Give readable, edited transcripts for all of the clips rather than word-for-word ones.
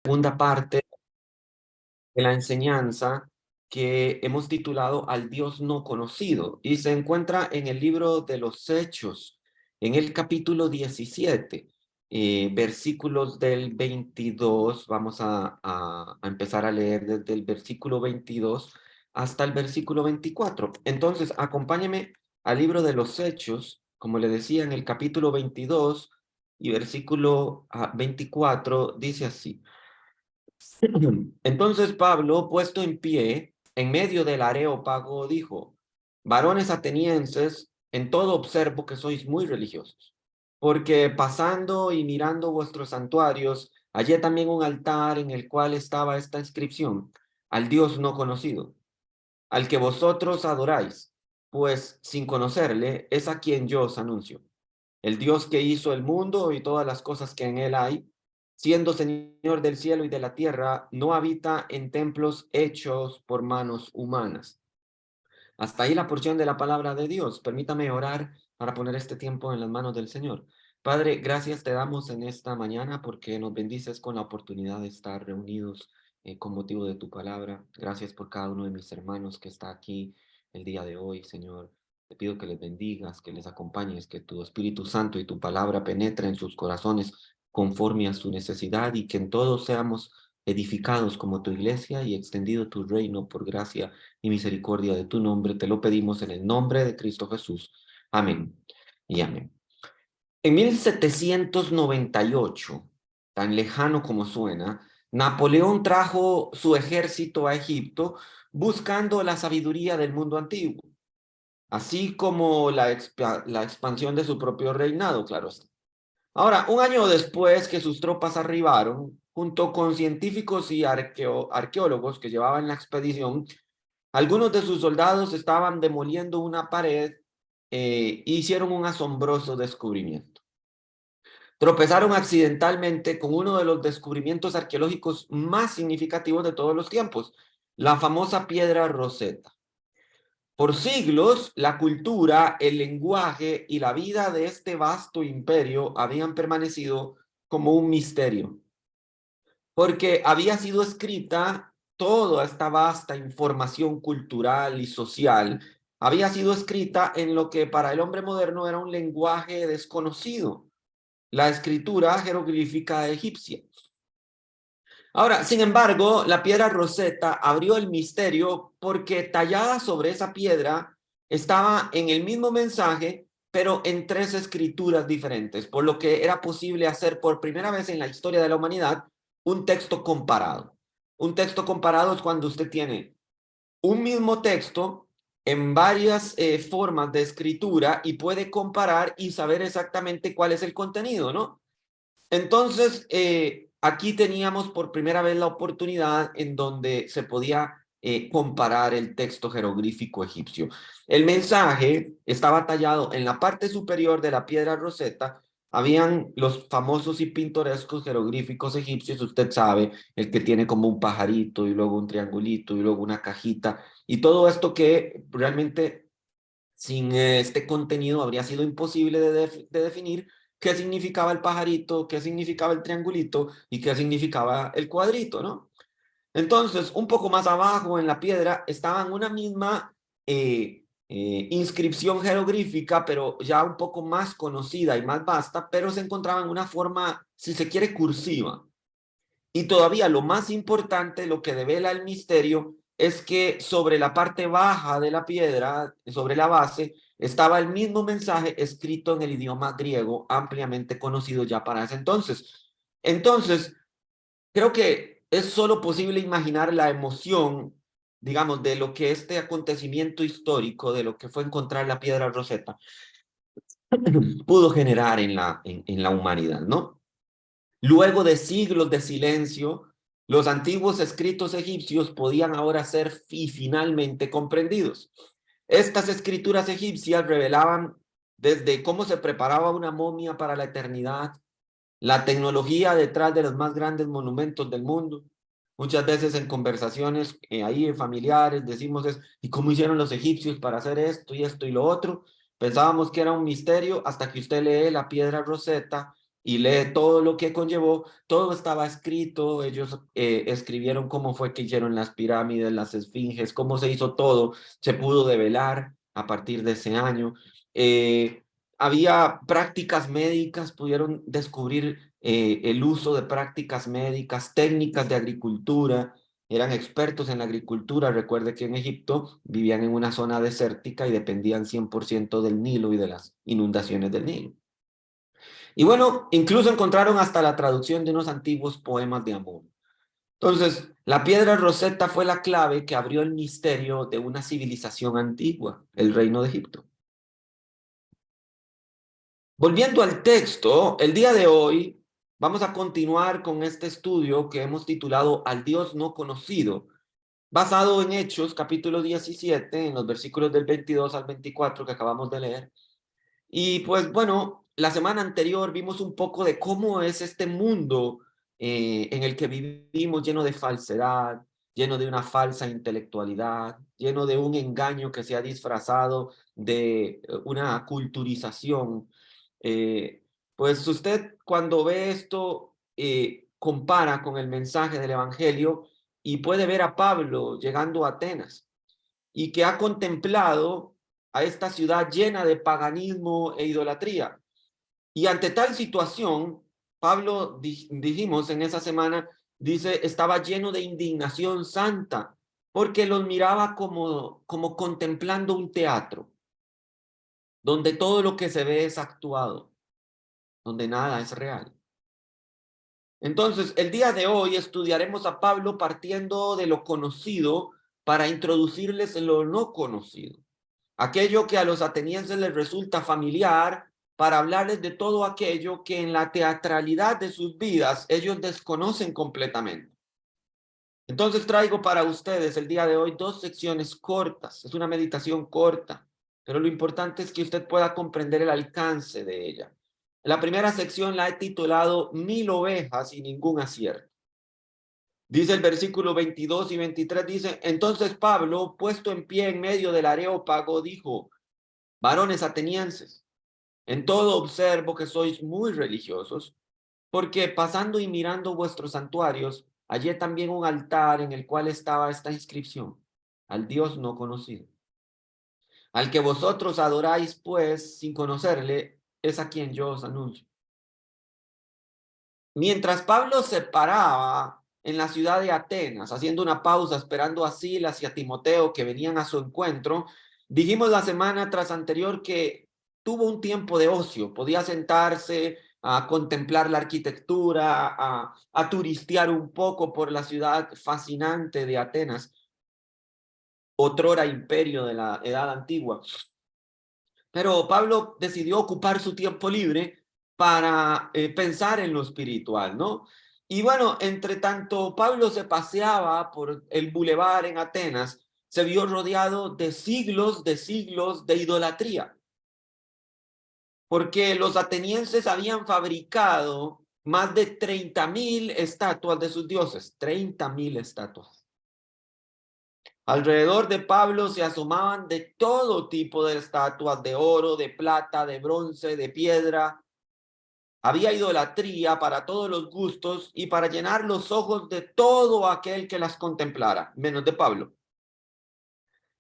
Segunda parte de la enseñanza que hemos titulado Al Dios no conocido y se encuentra en el libro de los Hechos, en el capítulo 17, versículos del 22. Vamos a empezar a leer desde el versículo 22 hasta el versículo 24. Entonces, acompáñeme al libro de los Hechos, como le decía, en el capítulo 22 y versículo 24, dice así. Entonces Pablo, puesto en pie, en medio del Areópago, dijo: varones atenienses, en todo observo que sois muy religiosos, porque pasando y mirando vuestros santuarios, hallé también un altar en el cual estaba esta inscripción: al Dios no conocido, al que vosotros adoráis, pues sin conocerle es a quien yo os anuncio. El Dios que hizo el mundo y todas las cosas que en él hay, siendo Señor del cielo y de la tierra, no habita en templos hechos por manos humanas. Hasta ahí la porción de la palabra de Dios. Permítame orar para poner este tiempo en las manos del Señor. Padre, gracias te damos en esta mañana porque nos bendices con la oportunidad de estar reunidos con motivo de tu palabra. Gracias por cada uno de mis hermanos que está aquí el día de hoy, Señor. Te pido que les bendigas, que les acompañes, que tu Espíritu Santo y tu palabra penetre en sus corazones conforme a su necesidad y que en todos seamos edificados como tu iglesia y extendido tu reino por gracia y misericordia de tu nombre. Te lo pedimos en el nombre de Cristo Jesús. Amén y amén. En 1798, tan lejano como suena, Napoleón trajo su ejército a Egipto buscando la sabiduría del mundo antiguo, así como la expansión de su propio reinado, claro está. Ahora, un año después que sus tropas arribaron, junto con científicos y arqueólogos que llevaban la expedición, algunos de sus soldados estaban demoliendo una pared e hicieron un asombroso descubrimiento. Tropezaron accidentalmente con uno de los descubrimientos arqueológicos más significativos de todos los tiempos, la famosa piedra Rosetta. Por siglos, la cultura, el lenguaje y la vida de este vasto imperio habían permanecido como un misterio, porque había sido escrita toda esta vasta información cultural y social, había sido escrita en lo que para el hombre moderno era un lenguaje desconocido, la escritura jeroglífica egipcia. Ahora, sin embargo, la piedra Rosetta abrió el misterio porque tallada sobre esa piedra estaba en el mismo mensaje, pero en tres escrituras diferentes, por lo que era posible hacer por primera vez en la historia de la humanidad un texto comparado. Un texto comparado es cuando usted tiene un mismo texto en varias formas de escritura y puede comparar y saber exactamente cuál es el contenido, ¿no? Entonces, aquí teníamos por primera vez la oportunidad en donde se podía comparar el texto jeroglífico egipcio. El mensaje estaba tallado en la parte superior de la piedra Rosetta. Habían los famosos y pintorescos jeroglíficos egipcios, usted sabe, el que tiene como un pajarito y luego un triangulito y luego una cajita, y todo esto que realmente sin este contenido habría sido imposible de definir qué significaba el pajarito, qué significaba el triangulito y qué significaba el cuadrito, ¿no? Entonces, un poco más abajo en la piedra estaban una misma inscripción jeroglífica, pero ya un poco más conocida y más vasta, pero se encontraba en una forma, si se quiere, cursiva. Y todavía lo más importante, lo que devela el misterio, es que sobre la parte baja de la piedra, sobre la base, estaba el mismo mensaje escrito en el idioma griego, ampliamente conocido ya para ese entonces. Entonces, creo que es solo posible imaginar la emoción, digamos, de lo que este acontecimiento histórico, de lo que fue encontrar la piedra Rosetta, pudo generar en la humanidad, ¿no? Luego de siglos de silencio, los antiguos escritos egipcios podían ahora ser finalmente comprendidos. Estas escrituras egipcias revelaban desde cómo se preparaba una momia para la eternidad, la tecnología detrás de los más grandes monumentos del mundo. Muchas veces en conversaciones ahí en familiares decimos ¿y cómo hicieron los egipcios para hacer esto y esto y lo otro? Pensábamos que era un misterio hasta que usted lee la piedra Rosetta y lee todo lo que conllevó, todo estaba escrito, ellos escribieron cómo fue que hicieron las pirámides, las esfinges, cómo se hizo todo, se pudo develar a partir de ese año. Había prácticas médicas, pudieron descubrir el uso de prácticas médicas, técnicas de agricultura, eran expertos en la agricultura. Recuerde que en Egipto vivían en una zona desértica y dependían 100% del Nilo y de las inundaciones del Nilo. Y bueno, incluso encontraron hasta la traducción de unos antiguos poemas de amor. Entonces, la piedra Rosetta fue la clave que abrió el misterio de una civilización antigua, el reino de Egipto. Volviendo al texto, el día de hoy vamos a continuar con este estudio que hemos titulado Al Dios no conocido, basado en Hechos, capítulo 17, en los versículos del 22 al 24 que acabamos de leer. Y pues bueno, la semana anterior vimos un poco de cómo es este mundo en el que vivimos, lleno de falsedad, lleno de una falsa intelectualidad, lleno de un engaño que se ha disfrazado de una culturización. Pues usted cuando ve esto, compara con el mensaje del Evangelio y puede ver a Pablo llegando a Atenas y que ha contemplado a esta ciudad llena de paganismo e idolatría. Y ante tal situación, Pablo, dijimos en esa semana, dice, estaba lleno de indignación santa, porque los miraba como contemplando un teatro, donde todo lo que se ve es actuado, donde nada es real. Entonces, el día de hoy estudiaremos a Pablo partiendo de lo conocido para introducirles en lo no conocido. Aquello que a los atenienses les resulta familiar, para hablarles de todo aquello que en la teatralidad de sus vidas ellos desconocen completamente. Entonces traigo para ustedes el día de hoy dos secciones cortas. Es una meditación corta, pero lo importante es que usted pueda comprender el alcance de ella. La primera sección la he titulado 1000 ovejas y ningún acierto. Dice el versículo 22 y 23, dice, entonces Pablo, puesto en pie en medio del Areópago, dijo, varones atenienses, en todo observo que sois muy religiosos, porque pasando y mirando vuestros santuarios, hallé también un altar en el cual estaba esta inscripción, al Dios no conocido. Al que vosotros adoráis, pues, sin conocerle, es a quien yo os anuncio. Mientras Pablo se paraba en la ciudad de Atenas, haciendo una pausa, esperando a Silas y a Timoteo que venían a su encuentro, dijimos la semana tras anterior que tuvo un tiempo de ocio, podía sentarse a contemplar la arquitectura, a turistear un poco por la ciudad fascinante de Atenas, otrora imperio de la Edad Antigua. Pero Pablo decidió ocupar su tiempo libre para pensar en lo espiritual, ¿no? Y bueno, entre tanto Pablo se paseaba por el bulevar en Atenas, se vio rodeado de siglos de idolatría, porque los atenienses habían fabricado más de 30,000 estatuas de sus dioses, 30,000 estatuas. Alrededor de Pablo se asomaban de todo tipo de estatuas, de oro, de plata, de bronce, de piedra. Había idolatría para todos los gustos y para llenar los ojos de todo aquel que las contemplara, menos de Pablo.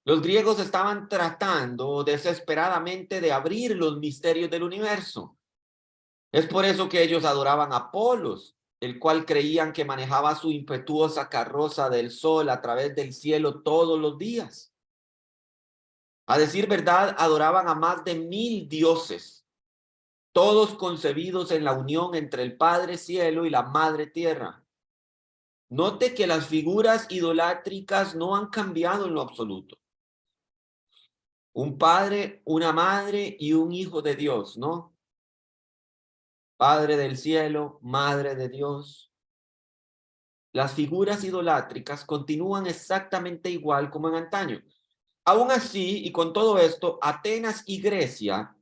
Los griegos estaban tratando desesperadamente de abrir los misterios del universo. Es por eso que ellos adoraban a Apolos, el cual creían que manejaba su impetuosa carroza del sol a través del cielo todos los días. A decir verdad, adoraban a más de 1000 dioses, todos concebidos en la unión entre el Padre Cielo y la Madre Tierra. Note que las figuras idolátricas no han cambiado en lo absoluto. Un padre, una madre y un hijo de Dios, ¿no? Padre del cielo, Madre de Dios. Las figuras idolátricas continúan exactamente igual como en antaño. Aún así, y con todo esto, Atenas y Grecia,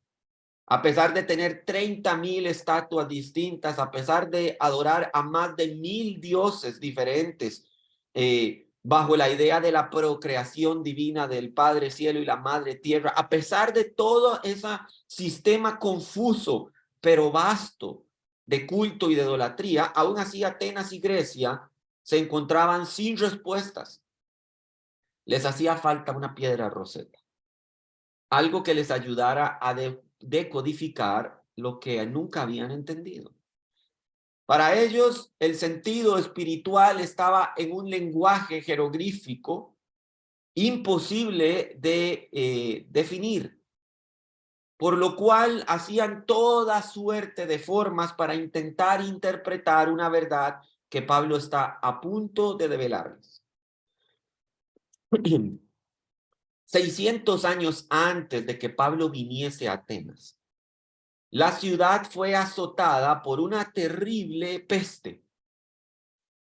a pesar de tener 30,000 estatuas distintas, a pesar de adorar a más de 1000 dioses diferentes, bajo la idea de la procreación divina del Padre Cielo y la Madre Tierra, a pesar de todo ese sistema confuso, pero vasto, de culto y de idolatría, aún así Atenas y Grecia se encontraban sin respuestas. Les hacía falta una piedra roseta, algo que les ayudara a decodificar lo que nunca habían entendido. Para ellos, el sentido espiritual estaba en un lenguaje jeroglífico imposible de definir, por lo cual hacían toda suerte de formas para intentar interpretar una verdad que Pablo está a punto de develarles. 600 años antes de que Pablo viniese a Atenas, la ciudad fue azotada por una terrible peste.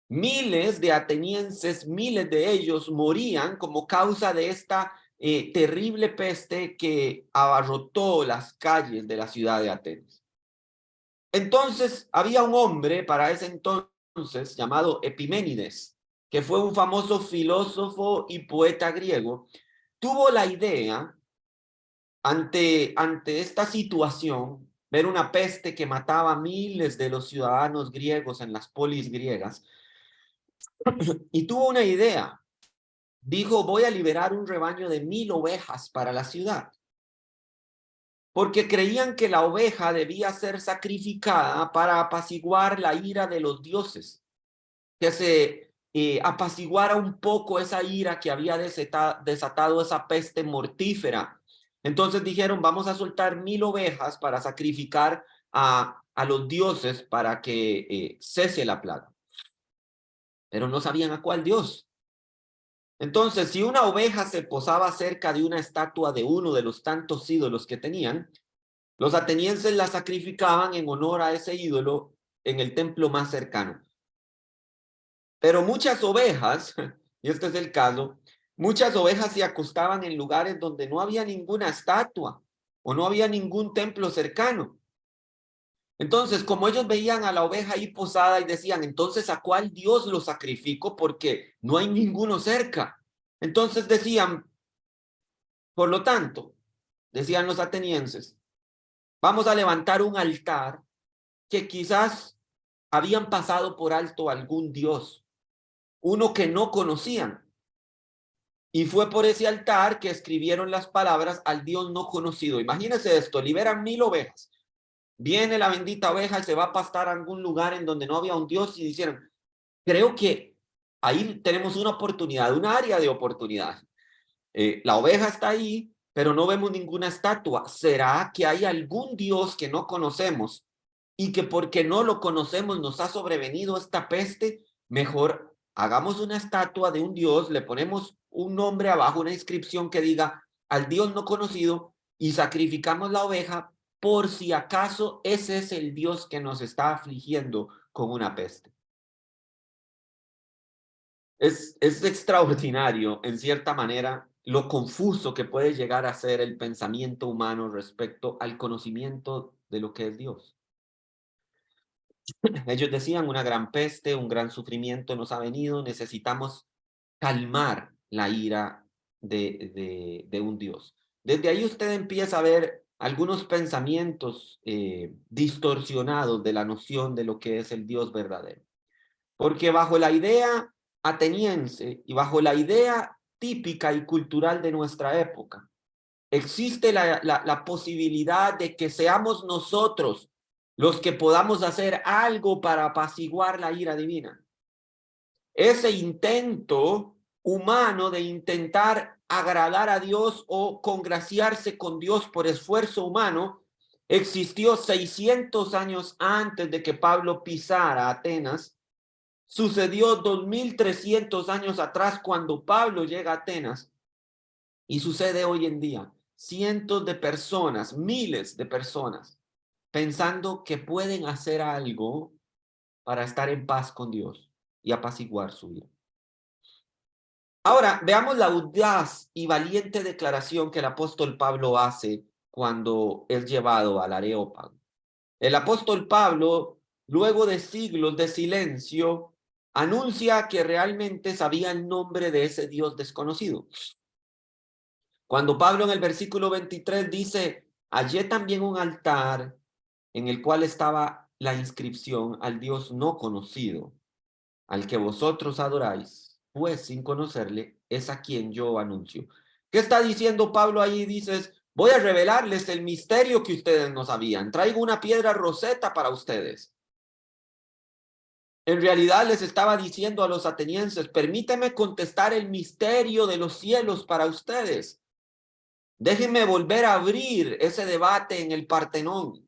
Miles de atenienses, miles de ellos morían como causa de esta terrible peste que abarrotó las calles de la ciudad de Atenas. Entonces había un hombre para ese entonces llamado Epiménides, que fue un famoso filósofo y poeta griego. Tuvo la idea ante esta situación, ver una peste que mataba a miles de los ciudadanos griegos en las polis griegas, y tuvo una idea. Dijo, voy a liberar un rebaño de 1000 ovejas para la ciudad, porque creían que la oveja debía ser sacrificada para apaciguar la ira de los dioses, que se apaciguara un poco esa ira que había desatado esa peste mortífera. Entonces dijeron, vamos a soltar 1000 ovejas para sacrificar a los dioses para que cese la plaga. Pero no sabían a cuál dios. Entonces, si una oveja se posaba cerca de una estatua de uno de los tantos ídolos que tenían, los atenienses la sacrificaban en honor a ese ídolo en el templo más cercano. Pero muchas ovejas, y este es el caso, muchas ovejas se acostaban en lugares donde no había ninguna estatua o no había ningún templo cercano. Entonces, como ellos veían a la oveja ahí posada y decían, entonces, ¿a cuál Dios lo sacrifico? Porque no hay ninguno cerca. Entonces decían, por lo tanto, decían los atenienses, vamos a levantar un altar que quizás habían pasado por alto algún dios, uno que no conocían. Y fue por ese altar que escribieron las palabras al Dios no conocido. Imagínense esto, liberan 1000 ovejas. Viene la bendita oveja y se va a pastar a algún lugar en donde no había un Dios y dijeron, creo que ahí tenemos una oportunidad, un área de oportunidad. La oveja está ahí, pero no vemos ninguna estatua. ¿Será que hay algún Dios que no conocemos y que porque no lo conocemos nos ha sobrevenido esta peste? Mejor hagamos una estatua de un Dios, le ponemos un nombre abajo, una inscripción que diga al Dios no conocido y sacrificamos la oveja por si acaso ese es el Dios que nos está afligiendo con una peste. Es extraordinario, en cierta manera, lo confuso que puede llegar a ser el pensamiento humano respecto al conocimiento de lo que es Dios. Ellos decían, una gran peste, un gran sufrimiento nos ha venido, necesitamos calmar la ira de un Dios. Desde ahí usted empieza a ver algunos pensamientos distorsionados de la noción de lo que es el Dios verdadero. Porque bajo la idea ateniense y bajo la idea típica y cultural de nuestra época, existe la posibilidad de que seamos nosotros los que podamos hacer algo para apaciguar la ira divina. Ese intento humano de intentar agradar a Dios o congraciarse con Dios por esfuerzo humano existió 600 años antes de que Pablo pisara Atenas. Sucedió 2300 años atrás cuando Pablo llega a Atenas y sucede hoy en día. Cientos de personas, miles de personas, pensando que pueden hacer algo para estar en paz con Dios y apaciguar su vida. Ahora, veamos la audaz y valiente declaración que el apóstol Pablo hace cuando es llevado al Areópago. El apóstol Pablo, luego de siglos de silencio, anuncia que realmente sabía el nombre de ese Dios desconocido. Cuando Pablo en el versículo 23 dice, hallé también un altar en el cual estaba la inscripción al Dios no conocido, al que vosotros adoráis, pues sin conocerle, es a quien yo anuncio. ¿Qué está diciendo Pablo ahí? Dices, voy a revelarles el misterio que ustedes no sabían. Traigo una piedra roseta para ustedes. En realidad les estaba diciendo a los atenienses, permíteme contestar el misterio de los cielos para ustedes. Déjenme volver a abrir ese debate en el Partenón.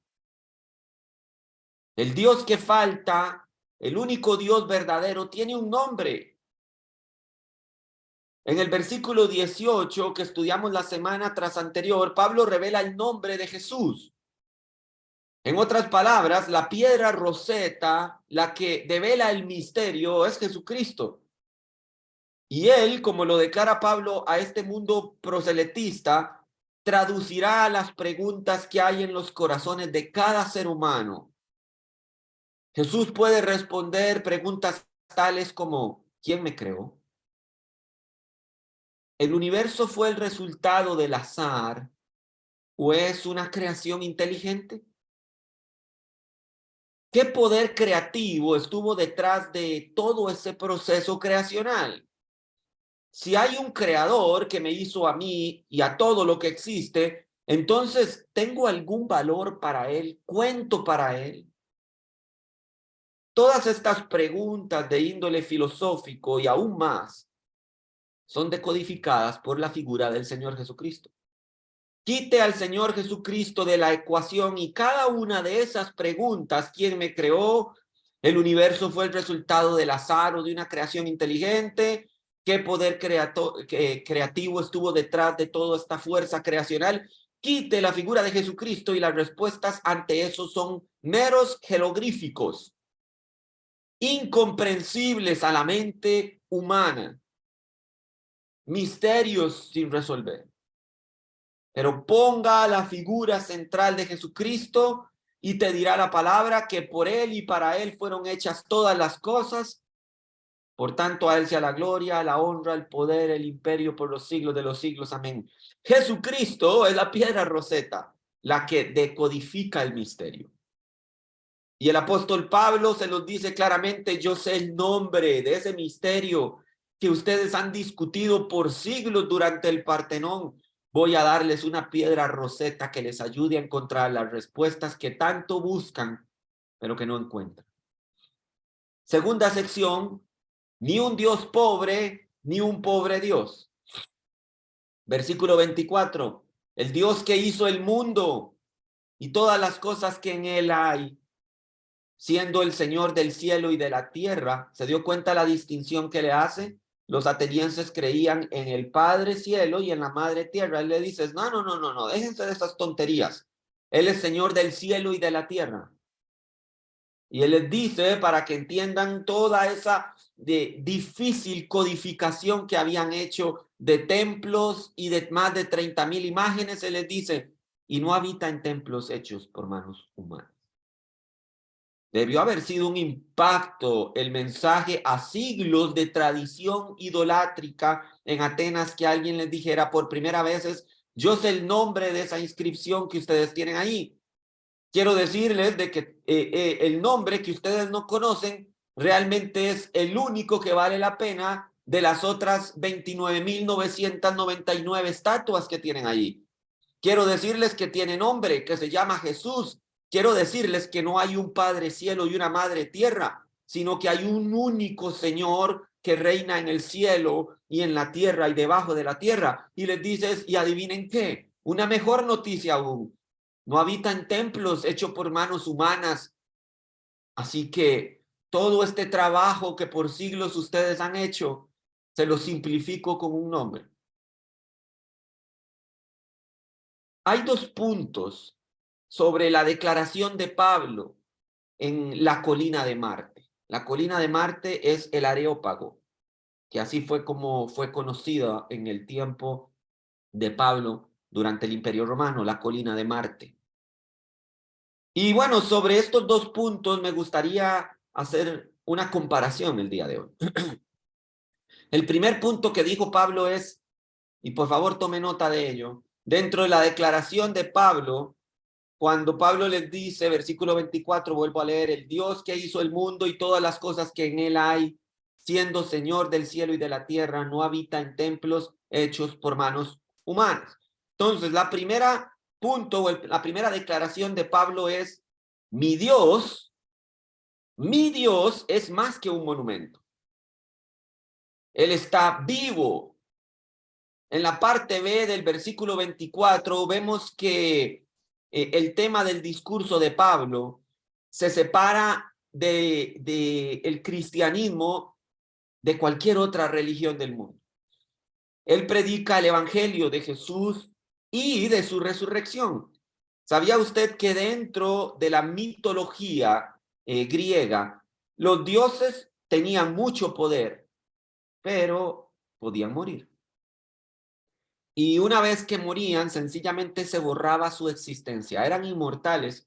El Dios que falta, el único Dios verdadero, tiene un nombre. En el versículo 18 que estudiamos la semana tras anterior, Pablo revela el nombre de Jesús. En otras palabras, la piedra roseta, la que devela el misterio, es Jesucristo. Y él, como lo declara Pablo a este mundo proselitista, traducirá las preguntas que hay en los corazones de cada ser humano. Jesús puede responder preguntas tales como, ¿quién me creó? ¿El universo fue el resultado del azar o es una creación inteligente? ¿Qué poder creativo estuvo detrás de todo ese proceso creacional? Si hay un creador que me hizo a mí y a todo lo que existe, entonces ¿tengo algún valor para él? ¿Cuento para él? Todas estas preguntas de índole filosófico y aún más son decodificadas por la figura del Señor Jesucristo. Quite al Señor Jesucristo de la ecuación y cada una de esas preguntas, ¿quién me creó? ¿El universo fue el resultado del azar o de una creación inteligente? ¿Qué poder creativo estuvo detrás de toda esta fuerza creacional? Quite la figura de Jesucristo y las respuestas ante eso son meros jeroglíficos, incomprensibles a la mente humana, misterios sin resolver. Pero ponga la figura central de Jesucristo y te dirá la palabra que por él y para él fueron hechas todas las cosas. Por tanto, a él sea la gloria, la honra, el poder, el imperio por los siglos de los siglos. Amén. Jesucristo es la piedra roseta, la que decodifica el misterio. Y el apóstol Pablo se los dice claramente, yo sé el nombre de ese misterio que ustedes han discutido por siglos durante el Partenón. Voy a darles una piedra roseta que les ayude a encontrar las respuestas que tanto buscan, pero que no encuentran. Segunda sección, ni un Dios pobre, ni un pobre Dios. Versículo 24, el Dios que hizo el mundo y todas las cosas que en él hay, siendo el Señor del cielo y de la tierra. ¿Se dio cuenta la distinción que le hace? Los atenienses creían en el Padre cielo y en la Madre tierra. Él le dice, no, déjense de esas tonterías. Él es Señor del cielo y de la tierra. Y él les dice, para que entiendan toda esa difícil codificación que habían hecho de templos y de más de 30,000 imágenes, él les dice, y no habita en templos hechos por manos humanas. Debió haber sido un impacto el mensaje a siglos de tradición idolátrica en Atenas que alguien les dijera por primera vez, yo sé el nombre de esa inscripción que ustedes tienen ahí. Quiero decirles de que el nombre que ustedes no conocen realmente es el único que vale la pena de las otras 29,999 estatuas que tienen allí. Quiero decirles que tiene nombre, que se llama Jesús. Quiero decirles que no hay un Padre cielo y una Madre tierra, sino que hay un único Señor que reina en el cielo y en la tierra y debajo de la tierra. Y les dices, y adivinen qué, una mejor noticia aún. No habita en templos hechos por manos humanas. Así que todo este trabajo que por siglos ustedes han hecho, se lo simplifico con un nombre. Hay dos puntos sobre la declaración de Pablo en la colina de Marte. La colina de Marte es el Areópago, que así fue como fue conocida en el tiempo de Pablo durante el Imperio Romano, la colina de Marte. Y bueno, sobre estos dos puntos me gustaría hacer una comparación el día de hoy. El primer punto que dijo Pablo es, y por favor tome nota de ello, dentro de la declaración de Pablo, cuando Pablo les dice, versículo 24, vuelvo a leer, el Dios que hizo el mundo y todas las cosas que en él hay, siendo Señor del cielo y de la tierra, no habita en templos hechos por manos humanas. Entonces, la primera punto, la primera declaración de Pablo es, mi Dios es más que un monumento. Él está vivo. En la parte B del versículo 24 vemos que el tema del discurso de Pablo se separa de el cristianismo de cualquier otra religión del mundo. Él predica el evangelio de Jesús y de su resurrección. ¿Sabía usted que dentro de la mitología griega, los dioses tenían mucho poder, pero podían morir? Y una vez que morían, sencillamente se borraba su existencia. Eran inmortales,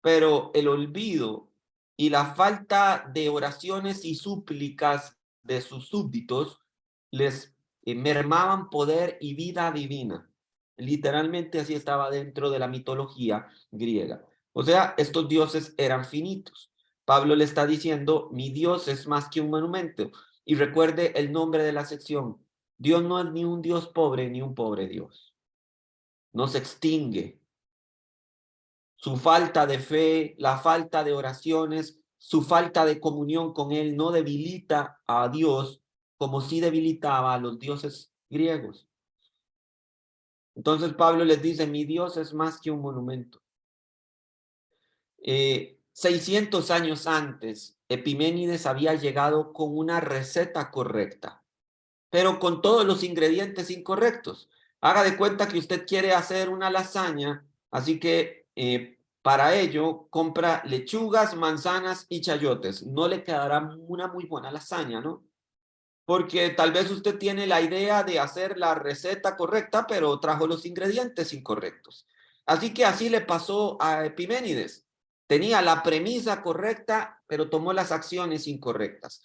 pero el olvido y la falta de oraciones y súplicas de sus súbditos les mermaban poder y vida divina. Literalmente así estaba dentro de la mitología griega. O sea, estos dioses eran finitos. Pablo le está diciendo, mi Dios es más que un monumento. Y recuerde el nombre de la sección. Dios no es ni un Dios pobre ni un pobre Dios. No se extingue. Su falta de fe, la falta de oraciones, su falta de comunión con Él no debilita a Dios como sí debilitaba a los dioses griegos. Entonces Pablo les dice, mi Dios es más que un monumento. 600 años antes, Epiménides había llegado con una receta correcta, pero con todos los ingredientes incorrectos. Haga de cuenta que usted quiere hacer una lasaña, así que para ello compra lechugas, manzanas y chayotes. No le quedará una muy buena lasaña, ¿no? Porque tal vez usted tiene la idea de hacer la receta correcta, pero trajo los ingredientes incorrectos. Así que así le pasó a Epiménides. Tenía la premisa correcta, pero tomó las acciones incorrectas.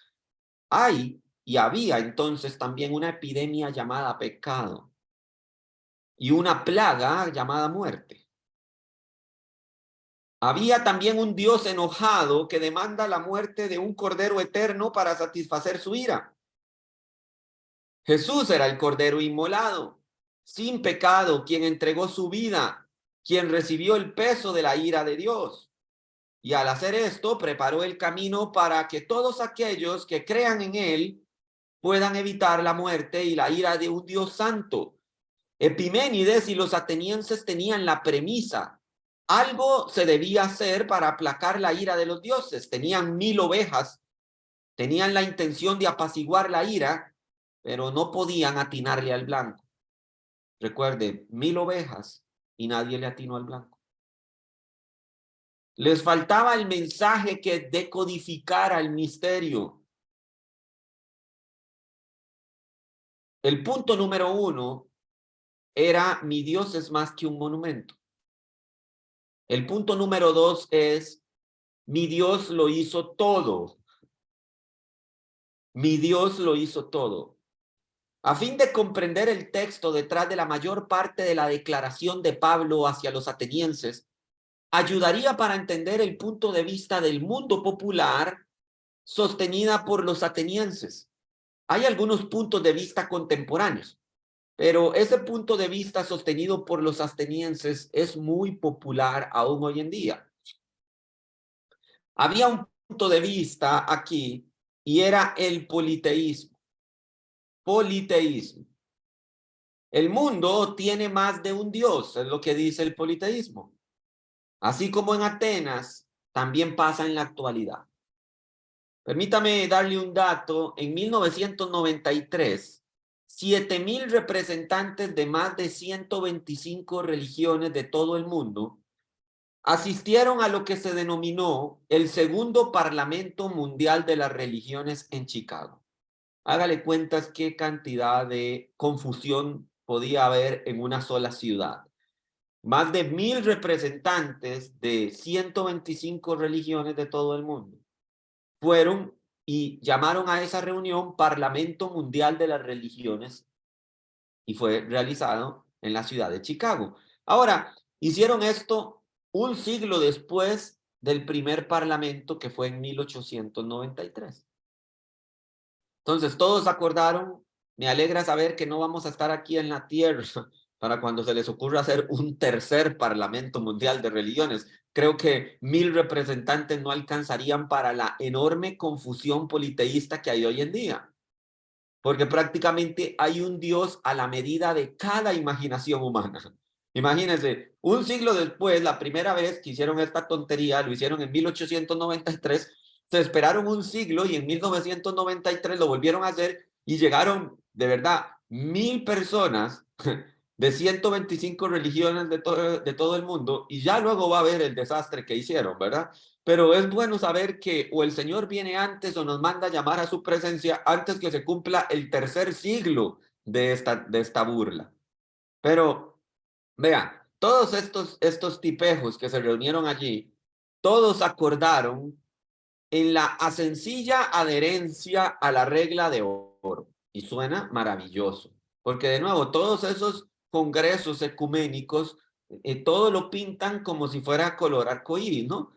Hay y había entonces también una epidemia llamada pecado y una plaga llamada muerte. Había también un Dios enojado que demanda la muerte de un cordero eterno para satisfacer su ira. Jesús era el cordero inmolado, sin pecado, quien entregó su vida, quien recibió el peso de la ira de Dios. Y al hacer esto, preparó el camino para que todos aquellos que crean en él puedan evitar la muerte y la ira de un Dios santo. Epiménides y los atenienses tenían la premisa. Algo se debía hacer para aplacar la ira de los dioses. Tenían 1000 ovejas, tenían la intención de apaciguar la ira, pero no podían atinarle al blanco. Recuerde, 1000 ovejas y nadie le atinó al blanco. Les faltaba el mensaje que decodificara el misterio. El punto número 1 era, mi Dios es más que un monumento. El punto número 2 es, mi Dios lo hizo todo. Mi Dios lo hizo todo. A fin de comprender el texto detrás de la mayor parte de la declaración de Pablo hacia los atenienses, ayudaría para entender el punto de vista del mundo popular sostenida por los atenienses. Hay algunos puntos de vista contemporáneos, pero ese punto de vista sostenido por los atenienses es muy popular aún hoy en día. Había un punto de vista aquí y era el politeísmo. Politeísmo. El mundo tiene más de un Dios, es lo que dice el politeísmo. Así como en Atenas, también pasa en la actualidad. Permítame darle un dato. En 1993, 7,000 representantes de más de 125 religiones de todo el mundo asistieron a lo que se denominó el segundo Parlamento Mundial de las Religiones en Chicago. Hágale cuentas qué cantidad de confusión podía haber en una sola ciudad. Más de 1000 representantes de 125 religiones de todo el mundo fueron y llamaron a esa reunión Parlamento Mundial de las Religiones y fue realizado en la ciudad de Chicago. Ahora, hicieron esto un siglo después del primer parlamento que fue en 1893. Entonces todos acordaron, me alegra saber que no vamos a estar aquí en la tierra para cuando se les ocurra hacer un tercer parlamento mundial de religiones. Creo que 1000 representantes no alcanzarían para la enorme confusión politeísta que hay hoy en día. Porque prácticamente hay un Dios a la medida de cada imaginación humana. Imagínense, un siglo después, la primera vez que hicieron esta tontería, lo hicieron en 1893, se esperaron un siglo y en 1993 lo volvieron a hacer y llegaron, de verdad, 1000 personas de 125 religiones de todo el mundo y ya luego va a ver el desastre que hicieron, ¿verdad? Pero es bueno saber que o el Señor viene antes o nos manda a llamar a su presencia antes que se cumpla el tercer siglo de esta burla. Pero vea, todos estos tipejos que se reunieron allí, todos acordaron en la sencilla adherencia a la regla de oro. Y suena maravilloso, porque de nuevo, todos esos congresos ecuménicos, todo lo pintan como si fuera color arcoíris, ¿no?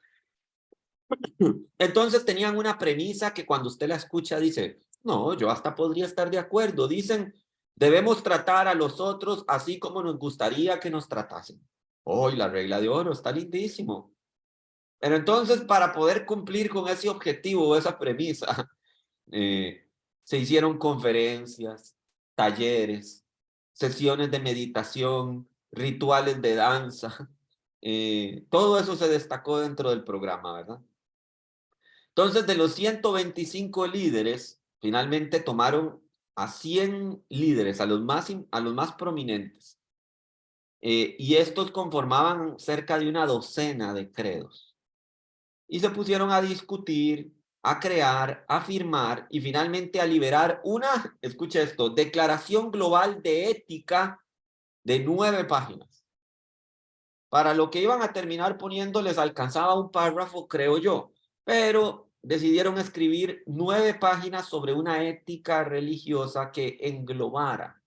Entonces tenían una premisa que cuando usted la escucha dice, no, yo hasta podría estar de acuerdo. Dicen, debemos tratar a los otros así como nos gustaría que nos tratasen. Hoy la regla de oro está lindísimo. Pero entonces para poder cumplir con ese objetivo, esa premisa, se hicieron conferencias, talleres, sesiones de meditación, rituales de danza. Todo eso se destacó dentro del programa, ¿verdad? Entonces, de los 125 líderes, finalmente tomaron a 100 líderes, a los más prominentes, y estos conformaban cerca de una docena de credos. Y se pusieron a discutir, a crear, a firmar y finalmente a liberar una, escucha esto, declaración global de ética de 9 páginas. Para lo que iban a terminar poniendo les alcanzaba un párrafo, creo yo, pero decidieron escribir 9 páginas sobre una ética religiosa que englobara,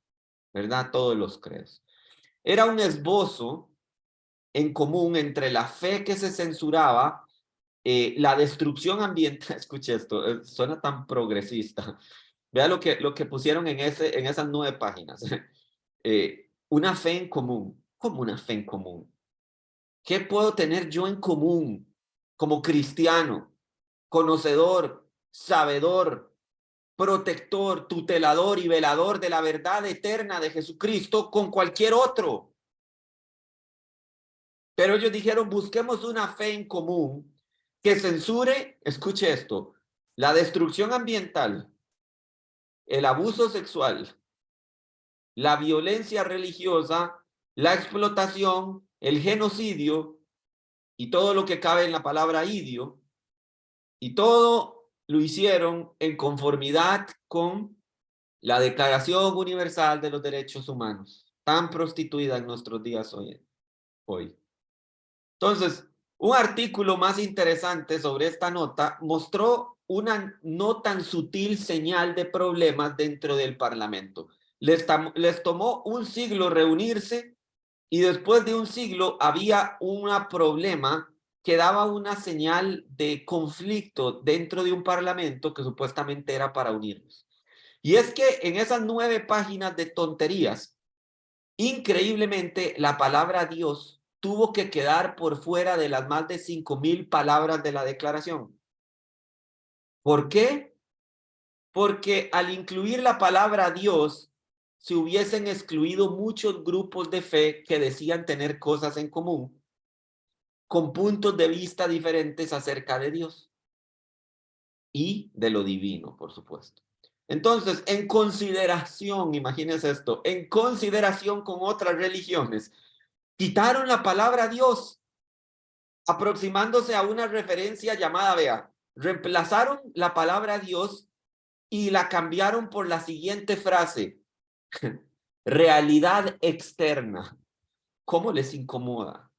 ¿verdad? Todos los credos. Era un esbozo en común entre la fe que se censuraba, la destrucción ambiental, escuche esto, suena tan progresista. Vea lo que pusieron en esas 9 páginas. Una fe en común. ¿Cómo una fe en común? ¿Qué puedo tener yo en común como cristiano, conocedor, sabedor, protector, tutelador y velador de la verdad eterna de Jesucristo con cualquier otro? Pero ellos dijeron, busquemos una fe en común que censure, escuche esto, la destrucción ambiental, el abuso sexual, la violencia religiosa, la explotación, el genocidio y todo lo que cabe en la palabra idio. Y todo lo hicieron en conformidad con la Declaración Universal de los Derechos Humanos, tan prostituida en nuestros días hoy. Entonces, un artículo más interesante sobre esta nota mostró una no tan sutil señal de problemas dentro del Parlamento. Les tomó un siglo reunirse y después de un siglo había un problema que daba una señal de conflicto dentro de un parlamento que supuestamente era para unirnos. Y es que en esas 9 páginas de tonterías, increíblemente la palabra Dios tuvo que quedar por fuera de las más de 5000 palabras de la declaración. ¿Por qué? Porque al incluir la palabra Dios, se hubiesen excluido muchos grupos de fe que decían tener cosas en común, con puntos de vista diferentes acerca de Dios y de lo divino, por supuesto. Entonces, en consideración, imagínense esto, en consideración con otras religiones, quitaron la palabra Dios, aproximándose a una referencia llamada, vea, reemplazaron la palabra Dios y la cambiaron por la siguiente frase: realidad externa. ¿Cómo les incomoda?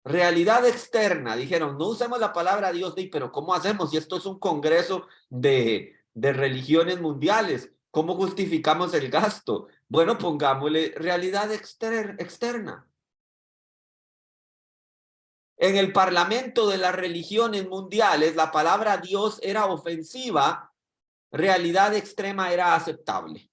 Realidad externa. Dijeron, no usemos la palabra Dios, pero ¿cómo hacemos si esto es un congreso de religiones mundiales? ¿Cómo justificamos el gasto? Bueno, pongámosle realidad externa. En el parlamento de las religiones mundiales, la palabra Dios era ofensiva, realidad extrema era aceptable.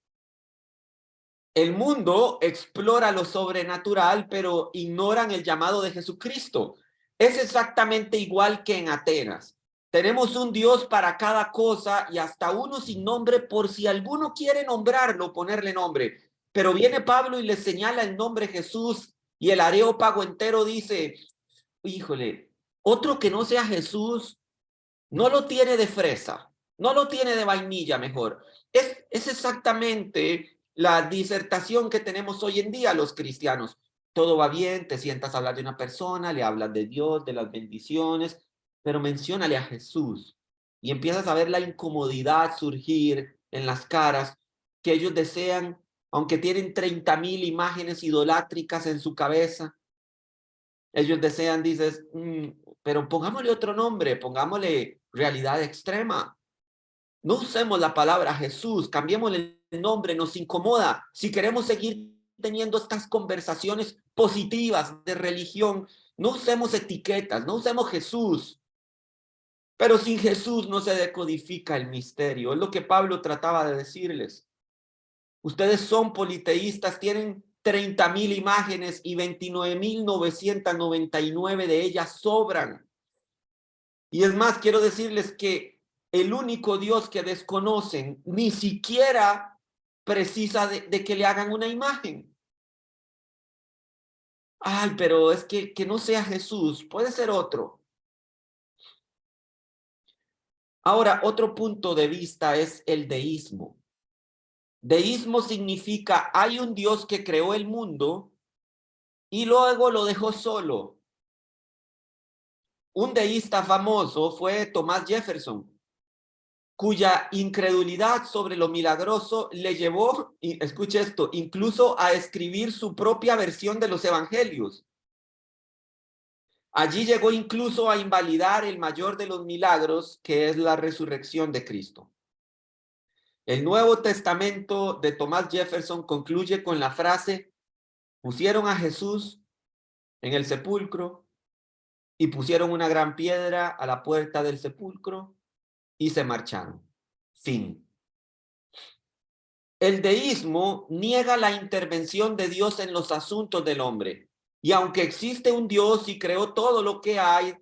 El mundo explora lo sobrenatural, pero ignoran el llamado de Jesucristo. Es exactamente igual que en Atenas. Tenemos un Dios para cada cosa y hasta uno sin nombre por si alguno quiere nombrarlo, ponerle nombre. Pero viene Pablo y le señala el nombre Jesús y el Areópago entero dice, híjole, otro que no sea Jesús no lo tiene de fresa, no lo tiene de vainilla mejor. Es exactamente la disertación que tenemos hoy en día los cristianos. Todo va bien, te sientas a hablar de una persona, le hablas de Dios, de las bendiciones, pero menciónale a Jesús y empiezas a ver la incomodidad surgir en las caras que ellos desean, aunque tienen 30,000 imágenes idolátricas en su cabeza, ellos desean, dices, pero pongámosle otro nombre, pongámosle realidad extrema. No usemos la palabra Jesús, cambiémosle el nombre, nos incomoda. Si queremos seguir teniendo estas conversaciones positivas de religión, no usemos etiquetas, no usemos Jesús. Pero sin Jesús no se decodifica el misterio. Es lo que Pablo trataba de decirles. Ustedes son politeístas, tienen 30,000 imágenes y 29,999 de ellas sobran. Y es más, quiero decirles que el único Dios que desconocen ni siquiera precisa de que le hagan una imagen. Ay, pero es que no sea Jesús, puede ser otro. Ahora, otro punto de vista es el deísmo. Deísmo significa hay un Dios que creó el mundo y luego lo dejó solo. Un deísta famoso fue Thomas Jefferson, cuya incredulidad sobre lo milagroso le llevó, y escuche esto, incluso a escribir su propia versión de los evangelios. Allí llegó incluso a invalidar el mayor de los milagros, que es la resurrección de Cristo. El Nuevo Testamento de Thomas Jefferson concluye con la frase, pusieron a Jesús en el sepulcro y pusieron una gran piedra a la puerta del sepulcro y se marcharon. Fin. El deísmo niega la intervención de Dios en los asuntos del hombre. Y aunque existe un Dios y creó todo lo que hay,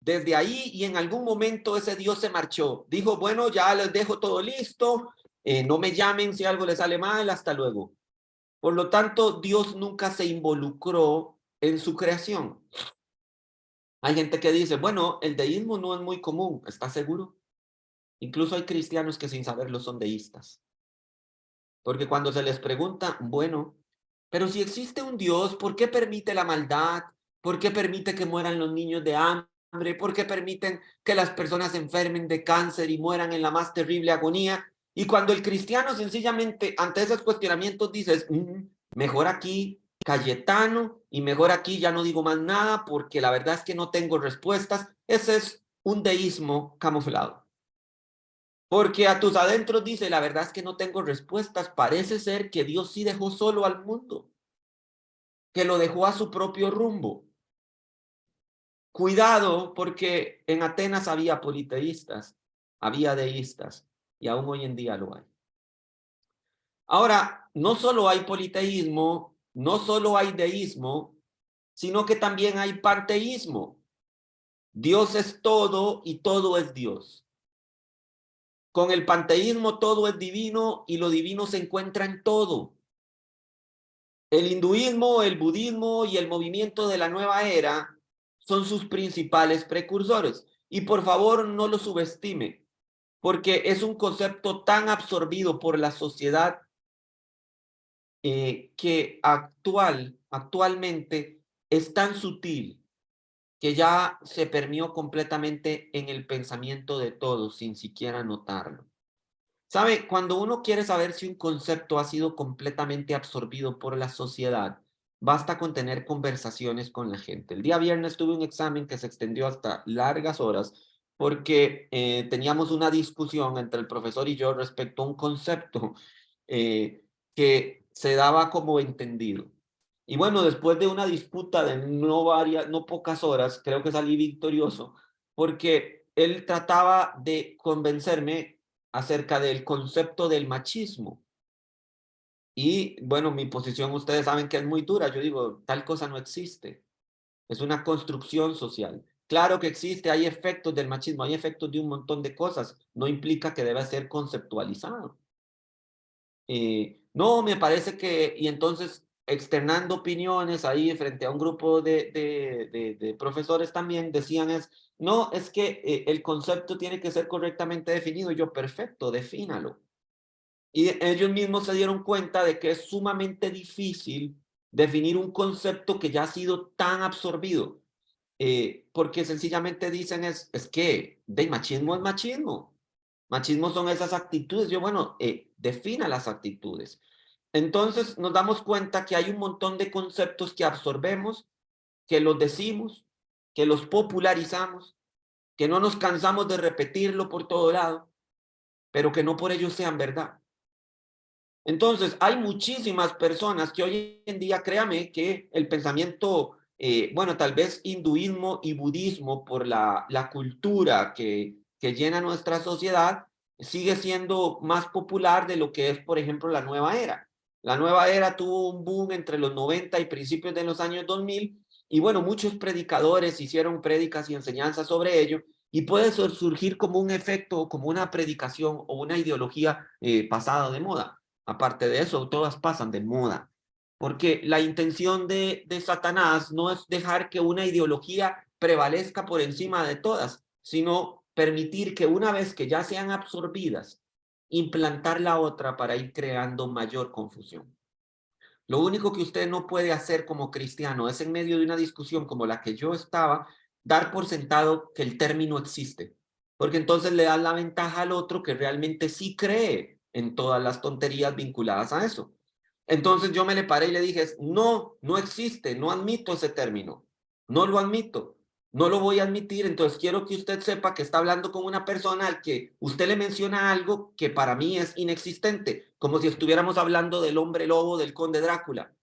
desde ahí y en algún momento ese Dios se marchó. Dijo, bueno, ya les dejo todo listo, no me llamen si algo les sale mal, hasta luego. Por lo tanto, Dios nunca se involucró en su creación. Hay gente que dice, bueno, el deísmo no es muy común, ¿estás seguro? Incluso hay cristianos que sin saberlo son deístas. Porque cuando se les pregunta, bueno, pero si existe un Dios, ¿por qué permite la maldad? ¿Por qué permite que mueran los niños de hambre? ¿Por qué permiten que las personas se enfermen de cáncer y mueran en la más terrible agonía? Y cuando el cristiano sencillamente ante esos cuestionamientos dices, mejor aquí Cayetano y mejor aquí ya no digo más nada porque la verdad es que no tengo respuestas, ese es un deísmo camuflado. Porque a tus adentros dice, la verdad es que no tengo respuestas. Parece ser que Dios sí dejó solo al mundo, que lo dejó a su propio rumbo. Cuidado, porque en Atenas había politeístas, había deístas, y aún hoy en día lo hay. Ahora, no solo hay politeísmo, no solo hay deísmo, sino que también hay panteísmo. Dios es todo y todo es Dios. Con el panteísmo todo es divino y lo divino se encuentra en todo. El hinduismo, el budismo y el movimiento de la nueva era son sus principales precursores. Y por favor no lo subestime, porque es un concepto tan absorbido por la sociedad que actualmente es tan sutil que ya se permeó completamente en el pensamiento de todos sin siquiera notarlo. ¿Sabe? Cuando uno quiere saber si un concepto ha sido completamente absorbido por la sociedad, basta con tener conversaciones con la gente. El día viernes tuve un examen que se extendió hasta largas horas porque teníamos una discusión entre el profesor y yo respecto a un concepto que se daba como entendido. Y bueno, después de una disputa de no pocas horas, creo que salí victorioso, porque él trataba de convencerme acerca del concepto del machismo. Y bueno, mi posición, ustedes saben que es muy dura. Yo digo, tal cosa no existe. Es una construcción social. Claro que existe, hay efectos del machismo, hay efectos de un montón de cosas. No implica que deba ser conceptualizado. No, me parece que, y entonces externando opiniones ahí frente a un grupo de profesores también decían no, es que el concepto tiene que ser correctamente definido. Y yo, perfecto, defínalo. Y ellos mismos se dieron cuenta de que es sumamente difícil definir un concepto que ya ha sido tan absorbido, porque sencillamente dicen es que de machismo es machismo. Machismo son esas actitudes. Yo, bueno, defina las actitudes. Entonces nos damos cuenta que hay un montón de conceptos que absorbemos, que los decimos, que los popularizamos, que no nos cansamos de repetirlo por todo lado, pero que no por ello sean verdad. Entonces, hay muchísimas personas que hoy en día, créame, que el pensamiento, bueno, tal vez hinduismo y budismo por la cultura que llena nuestra sociedad, sigue siendo más popular de lo que es, por ejemplo, la nueva era. La nueva era tuvo un boom entre los 90 y principios de los años 2000, y bueno, muchos predicadores hicieron prédicas y enseñanzas sobre ello, y puede surgir como un efecto, como una predicación o una ideología pasada de moda. Aparte de eso, todas pasan de moda, porque la intención de Satanás no es dejar que una ideología prevalezca por encima de todas, sino permitir que una vez que ya sean absorbidas, implantar la otra para ir creando mayor confusión. Lo único que usted no puede hacer como cristiano es en medio de una discusión como la que yo estaba, dar por sentado que el término existe, porque entonces le da la ventaja al otro que realmente sí cree en todas las tonterías vinculadas a eso. Entonces yo me le paré y le dije, no, no existe, no admito ese término, no lo admito, no lo voy a admitir. Entonces quiero que usted sepa que está hablando con una persona al que usted le menciona algo que para mí es inexistente, como si estuviéramos hablando del hombre lobo del conde Drácula.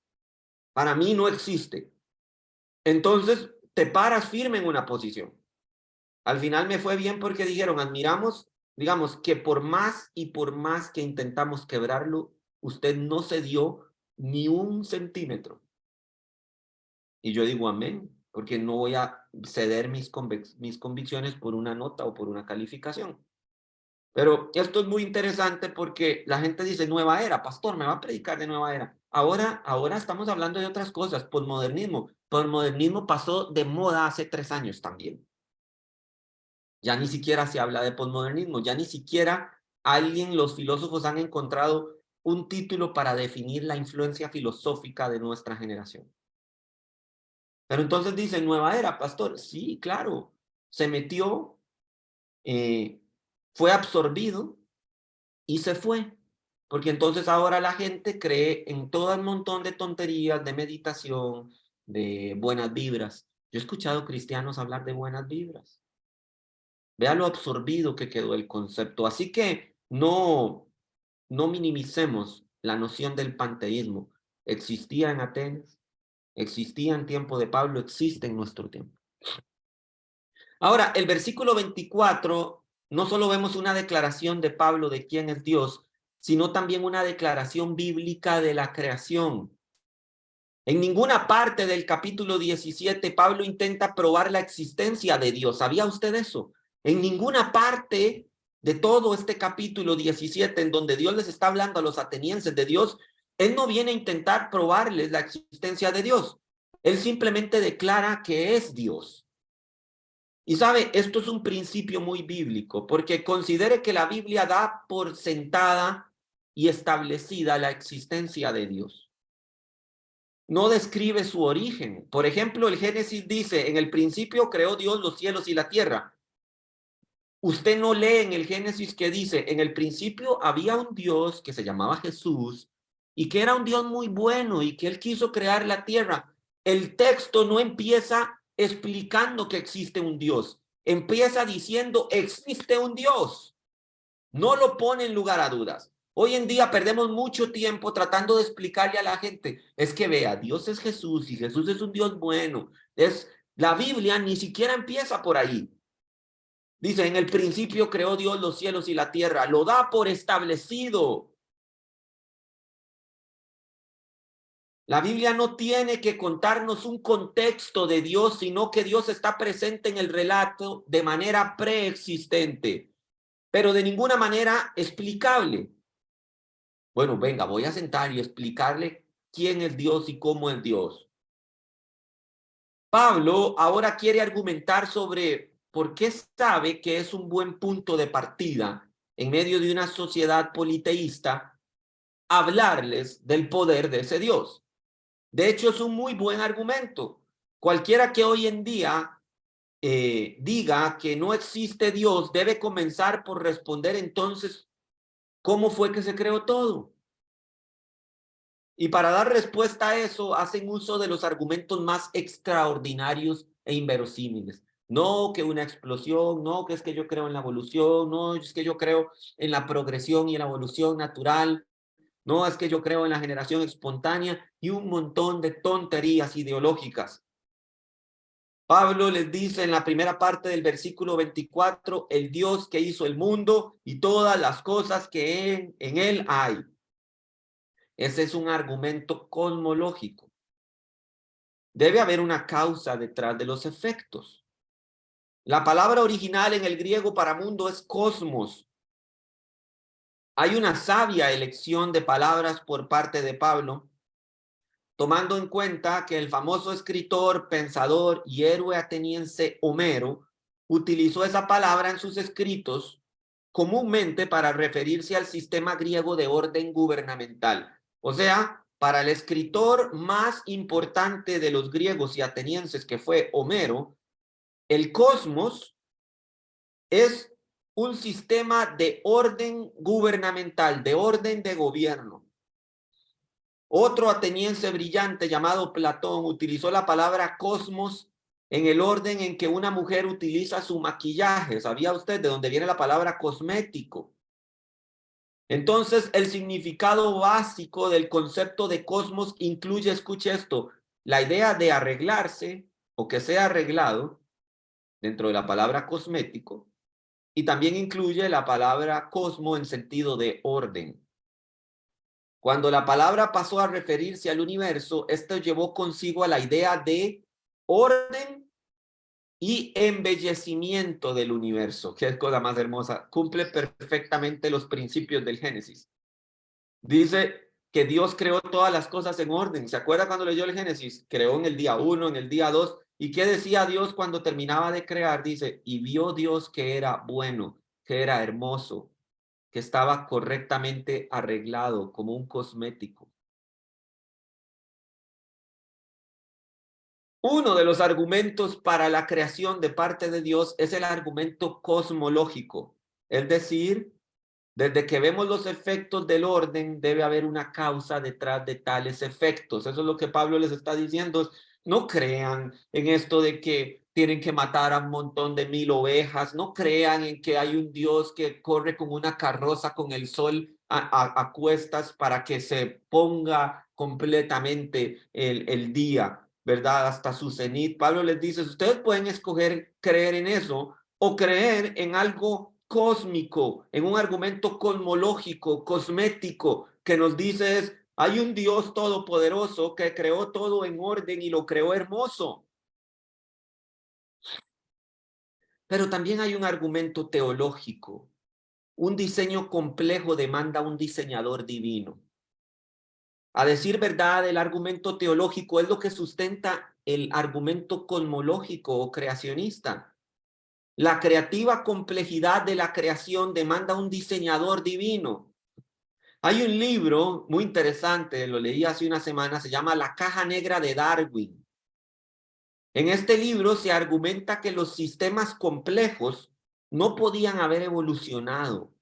Para mí no existe. Entonces te paras firme en una posición. Al final me fue bien porque dijeron, admiramos, digamos, que por más y por más que intentamos quebrarlo, usted no cedió ni un centímetro. Y yo digo amén, porque no voy a ceder mis convicciones por una nota o por una calificación. Pero esto es muy interesante porque la gente dice nueva era, pastor, me va a predicar de nueva era. Ahora estamos hablando de otras cosas, posmodernismo. Posmodernismo pasó de moda hace 3 años también. Ya ni siquiera se habla de posmodernismo, ya ni siquiera los filósofos han encontrado un título para definir la influencia filosófica de nuestra generación. Pero entonces dicen nueva era, pastor. Sí, claro, se metió, eh, fue absorbido y se fue. Porque entonces ahora la gente cree en todo un montón de tonterías, de meditación, de buenas vibras. Yo he escuchado cristianos hablar de buenas vibras. Vea lo absorbido que quedó el concepto. Así que no minimicemos la noción del panteísmo. Existía en Atenas, existía en tiempo de Pablo, existe en nuestro tiempo. Ahora, el versículo 24, no solo vemos una declaración de Pablo de quién es Dios, sino también una declaración bíblica de la creación. En ninguna parte del capítulo 17 Pablo intenta probar la existencia de Dios. ¿Sabía usted eso? En ninguna parte de todo este capítulo 17 en donde Dios les está hablando a los atenienses de Dios, él no viene a intentar probarles la existencia de Dios. Él simplemente declara que es Dios. Y sabe, esto es un principio muy bíblico, porque considere que la Biblia da por sentada y establecida la existencia de Dios. No describe su origen. Por ejemplo, el Génesis dice, en el principio creó Dios los cielos y la tierra. Usted no lee en el Génesis que dice, en el principio había un Dios que se llamaba Jesús y que era un Dios muy bueno y que él quiso crear la tierra. El texto no empieza explicando que existe un Dios. Empieza diciendo, existe un Dios. No lo pone en lugar a dudas. Hoy en día perdemos mucho tiempo tratando de explicarle a la gente, es que vea, Dios es Jesús y Jesús es un Dios bueno. La Biblia ni siquiera empieza por ahí. Dice, en el principio creó Dios los cielos y la tierra, lo da por establecido. La Biblia no tiene que contarnos un contexto de Dios, sino que Dios está presente en el relato de manera preexistente, pero de ninguna manera explicable. Bueno, venga, voy a sentar y explicarle quién es Dios y cómo es Dios. Pablo ahora quiere argumentar sobre por qué sabe que es un buen punto de partida en medio de una sociedad politeísta hablarles del poder de ese Dios. De hecho, es un muy buen argumento. Cualquiera que hoy en día diga que no existe Dios debe comenzar por responder entonces cómo fue que se creó todo. Y para dar respuesta a eso, hacen uso de los argumentos más extraordinarios e inverosímiles. No que una explosión, no que es que yo creo en la evolución, no es que yo creo en la progresión y en la evolución natural, no es que yo creo en la generación espontánea y un montón de tonterías ideológicas. Pablo les dice en la primera parte del versículo 24, el Dios que hizo el mundo y todas las cosas que en él hay. Ese es un argumento cosmológico. Debe haber una causa detrás de los efectos. La palabra original en el griego para mundo es cosmos. Hay una sabia elección de palabras por parte de Pablo, tomando en cuenta que el famoso escritor, pensador y héroe ateniense Homero utilizó esa palabra en sus escritos comúnmente para referirse al sistema griego de orden gubernamental. O sea, para el escritor más importante de los griegos y atenienses, que fue Homero, el cosmos es un sistema de orden gubernamental, de orden de gobierno. Otro ateniense brillante llamado Platón utilizó la palabra cosmos en el orden en que una mujer utiliza su maquillaje. ¿Sabía usted de dónde viene la palabra cosmético? Entonces, el significado básico del concepto de cosmos incluye, escuche esto, la idea de arreglarse o que sea arreglado dentro de la palabra cosmético y también incluye la palabra cosmo en sentido de orden. Cuando la palabra pasó a referirse al universo, esto llevó consigo a la idea de orden y embellecimiento del universo. Qué cosa más hermosa. Cumple perfectamente los principios del Génesis. Dice que Dios creó todas las cosas en orden. ¿Se acuerda cuando leyó el Génesis? Creó en el día 1, en el día 2. ¿Y qué decía Dios cuando terminaba de crear? Dice, y vio Dios que era bueno, que era hermoso, que estaba correctamente arreglado como un cosmético. Uno de los argumentos para la creación de parte de Dios es el argumento cosmológico, es decir, desde que vemos los efectos del orden, debe haber una causa detrás de tales efectos. Eso es lo que Pablo les está diciendo. No crean en esto de que tienen que matar a un montón de 1000 ovejas. No crean en que hay un Dios que corre con una carroza con el sol a cuestas para que se ponga completamente el día, ¿verdad? Hasta su cenit. Pablo les dice, ustedes pueden escoger creer en eso o creer en algo cósmico, en un argumento cosmológico, cosmético, que nos dice es, hay un Dios todopoderoso que creó todo en orden y lo creó hermoso. Pero también hay un argumento teológico. Un diseño complejo demanda un diseñador divino. A decir verdad, el argumento teológico es lo que sustenta el argumento cosmológico o creacionista. La creativa complejidad de la creación demanda un diseñador divino. Hay un libro muy interesante, lo leí hace una semana, se llama La caja negra de Darwin. En este libro se argumenta que los sistemas complejos no podían haber evolucionado.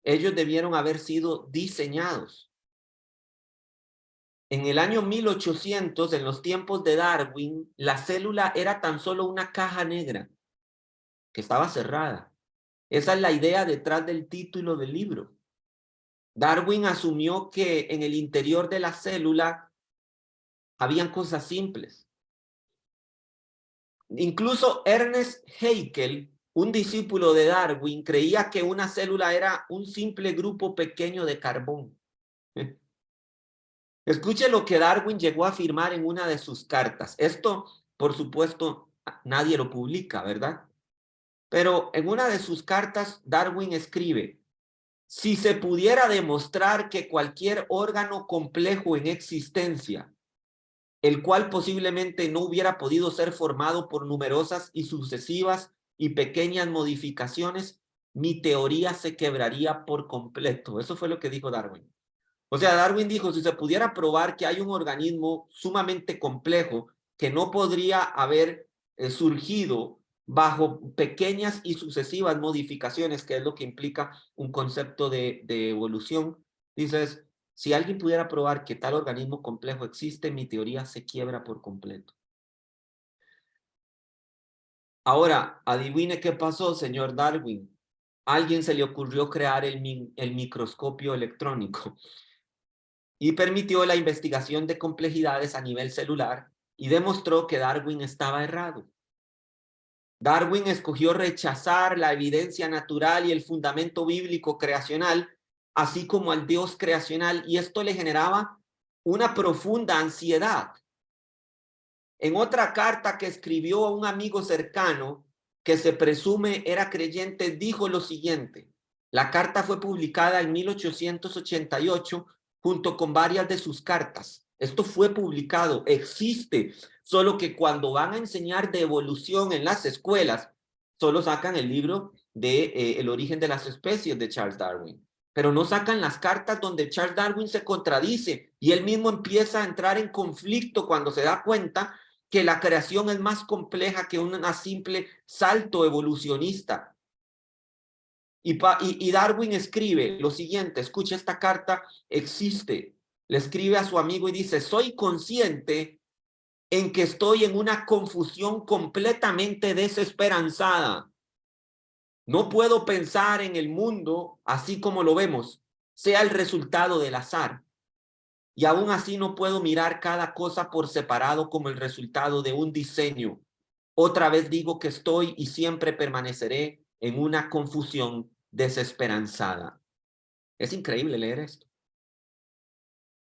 Ellos debieron haber sido diseñados. En el año 1800, en los tiempos de Darwin, la célula era tan solo una caja negra que estaba cerrada. Esa es la idea detrás del título del libro. Darwin asumió que en el interior de la célula habían cosas simples. Incluso Ernest Haeckel, un discípulo de Darwin, creía que una célula era un simple grupo pequeño de carbón. Escuche lo que Darwin llegó a afirmar en una de sus cartas. Esto, por supuesto, nadie lo publica, ¿verdad? Pero en una de sus cartas, Darwin escribe: si se pudiera demostrar que cualquier órgano complejo en existencia, el cual posiblemente no hubiera podido ser formado por numerosas y sucesivas y pequeñas modificaciones, mi teoría se quebraría por completo. Eso fue lo que dijo Darwin. O sea, Darwin dijo, si se pudiera probar que hay un organismo sumamente complejo que no podría haber surgido bajo pequeñas y sucesivas modificaciones, que es lo que implica un concepto de evolución, dices, si alguien pudiera probar que tal organismo complejo existe, mi teoría se quiebra por completo. Ahora, adivine qué pasó, señor Darwin. A alguien se le ocurrió crear el microscopio electrónico y permitió la investigación de complejidades a nivel celular y demostró que Darwin estaba errado. Darwin escogió rechazar la evidencia natural y el fundamento bíblico creacional, así como al Dios creacional, y esto le generaba una profunda ansiedad. En otra carta que escribió a un amigo cercano que se presume era creyente, dijo lo siguiente. La carta fue publicada en 1888 junto con varias de sus cartas. Esto fue publicado, existe, solo que cuando van a enseñar de evolución en las escuelas, solo sacan el libro de El origen de las especies de Charles Darwin, pero no sacan las cartas donde Charles Darwin se contradice y él mismo empieza a entrar en conflicto cuando se da cuenta que la creación es más compleja que una simple salto evolucionista. Y Darwin escribe lo siguiente, escucha esta carta, existe, le escribe a su amigo y dice, soy consciente en que estoy en una confusión completamente desesperanzada. No puedo pensar en el mundo así como lo vemos, sea el resultado del azar. Y aún así no puedo mirar cada cosa por separado como el resultado de un diseño. Otra vez digo que estoy y siempre permaneceré en una confusión desesperanzada. Es increíble leer esto.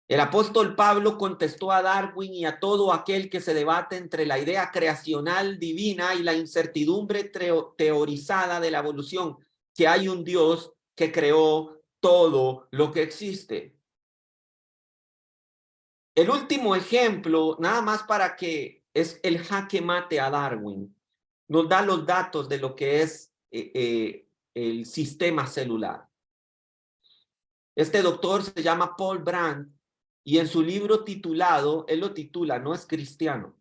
El apóstol Pablo contestó a Darwin y a todo aquel que se debate entre la idea creacional divina y la incertidumbre teorizada de la evolución, que hay un Dios que creó todo lo que existe. El último ejemplo, nada más para que es el jaque mate a Darwin, nos da los datos de lo que es el sistema celular. Este doctor se llama Paul Brandt y en su libro titulado, él lo titula, no es cristiano,